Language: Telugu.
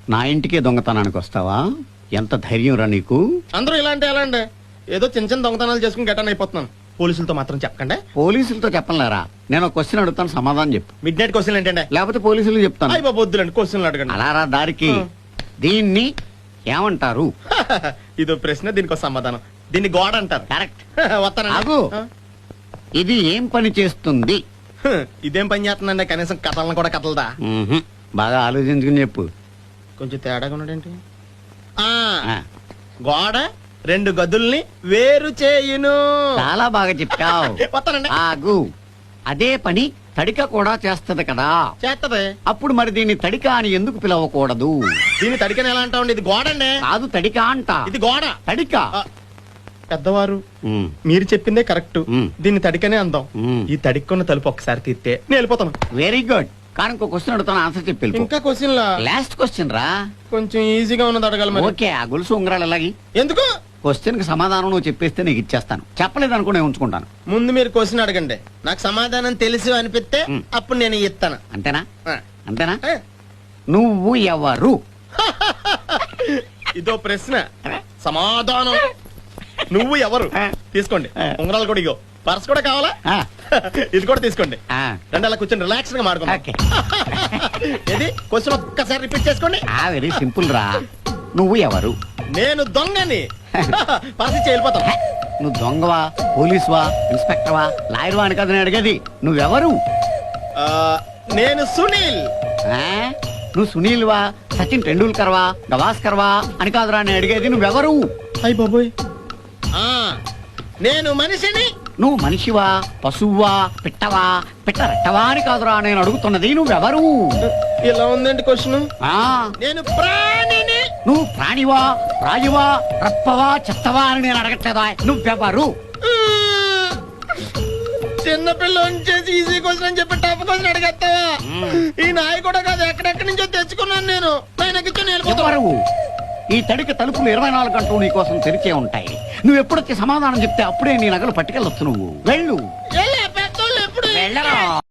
నా ఇంటికే దొంగతనానికి వస్తావా? ఎంత ధైర్యం రా నీకు? అందరూ ఇలాంటి ఎలా అండి? ఏదో చిన్న చిన్న దొంగతనాలు చేసుకుని గెటాన్ అయిపోతున్నాను. పోలీసులతో మాత్రం చెప్పకండి. పోలీసులతో చెప్పలేరా? నేను ఒక క్వశ్చన్ అడుగుతాను, సమాధానం చెప్పు. మిడ్ నైట్ క్వశ్చన్ ఏంటంటే? లేకపోతే పోలీసులు చెప్తాను. అయ్యి బాబు వద్దులండి, క్వశ్చన్లు అడగండి. అలా రా దారికి. దీన్ని ఏమంటారు? ఇదో ప్రశ్న, దీనికి ఒక సమాధానం. దీన్ని గోడ అంటారు. కరెక్ట్. వస్తానండి. ఆగు. ఇది ఏం పని చేస్తుంది? ఇదేం పని చేస్తుందండి? కనీసం కథలను కూడా కథలదా? బాగా ఆలోచించుకుని చెప్పు. కొంచెం తేడాగా ఉన్నాడేంటి? ఆ, గోడ రెండు గదుల్ని వేరు చేయును. చాలా బాగా చెప్పావు. వస్తానండి. ఆగు. అదే పని తడిక కూడా చేస్తది కదా? చేస్తది. అప్పుడు మరి దీన్ని తడిక అని ఎందుకు పిలవకూడదు? దీన్ని తడికని ఎలా అంటామండి? ఇది గోడ అండి. కాదు, తడిక అంట. ఇది గోడ. తడిక. పెద్దవారు మీరు చెప్పిందే కరెక్ట్. దీన్ని తడికనే అందాం. ఈ తడిక్కున్న తలుపు ఒకసారి తీస్తే నేను వెళ్ళిపోతాను. Very good. కానీ ఇంకో క్వశ్చన్ అడుగుతాను, ఆన్సర్ చెప్పి వెళ్ళిపో. ఇంకా క్వశ్చన్ లాస్ట్ క్వశ్చన్ రా. కొంచెం ఈజీగా ఉన్నది అడగాలి మరి. ఓకే, ఆ గొలుసు ఉంగరాలు ఎలాగి? ఎందుకు? క్వశ్చన్ కి సమాధానం నువ్వు చెప్పేస్తే నీకు ఇచ్చేస్తాను. చెప్పలేదు అనుకో నేను ఉంచుకుంటాను. ముందు మీరు క్వశ్చన్ అడగండి, నాకు సమాధానం తెలుసు అనిపిస్తే అప్పుడు నేను ఇస్తాను. అంతేనా? ఆ. అంతేనా? ఆ. నువ్వు ఎవరు? ఇదో ప్రశ్న, సమాధానం. నువ్వు ఎవరు? తీసుకోండి. ఉంగరాలు కూడా ఇగో. పర్స్ కూడా కావాలా? ఆ, ఇది కూడా తీసుకోండి. ఆ, రెండు అలా కూర్చొని రిలాక్స్ గా మాడుకోండి. ఓకే. ఇది క్వశ్చన్ ఒక్కసారి రిపీట్ చేసుకోండి. వెరీ సింపుల్ రా. నువ్వు ఎవరు? నేను దొంగని. పర్స్ ఇచ్చి వెళ్ళిపోతాను. నువ్వు దొంగవా, పోలీసువా, ఇన్స్పెక్టర్వా, లాయర్వా అని కదా నేను అడిగేది. నువ్వెవరు? ఆ, నేను సునీల్. ఆ? నువ్వు సునీల్వా, సచిన్ టెండూల్కర్వా, గవాస్కర్వా అని కాదురా నేను అడిగేది. నువ్వెవరు? అయ్య బాబోయ్. నేను మనిషిని. నువ్వు మనిషివా, పశువువా, పిట్టవా, పిట్టరెట్టవా అని కాదురా నేను అడుగుతున్నది. నువ్వెవరు? ఇలా ఉందండి క్వశ్చన్. ఆ, నేను ప్రాణిని. నువ్వు ప్రాణివా, రాజువా, రప్పవా, చెత్తవా అని నేను అడగట్లేదా. నువ్వెవరు? చిన్నపిల్ల చేసి ఈజీ క్వశ్చన్ అని చెప్పి టఫ్ క్వశ్చన్ అడిగేస్తావా? ఈ నాయ కూడా కాదు, ఎక్కడెక్కడి నుంచో తెచ్చుకున్నాను నేను. ఎవరు? ఈ తడిక తలుపులు 24 గంటలు నీ కోసం తెరిచే ఉంటాయి. నువ్వు ఎప్పుడొచ్చి సమాధానం చెప్తే అప్పుడే నీ నగలు పట్టుకెళ్ళొచ్చు. నువ్వు వెళ్ళు. పెద్దోళ్ళు ఎప్పుడు వెళ్ళరా.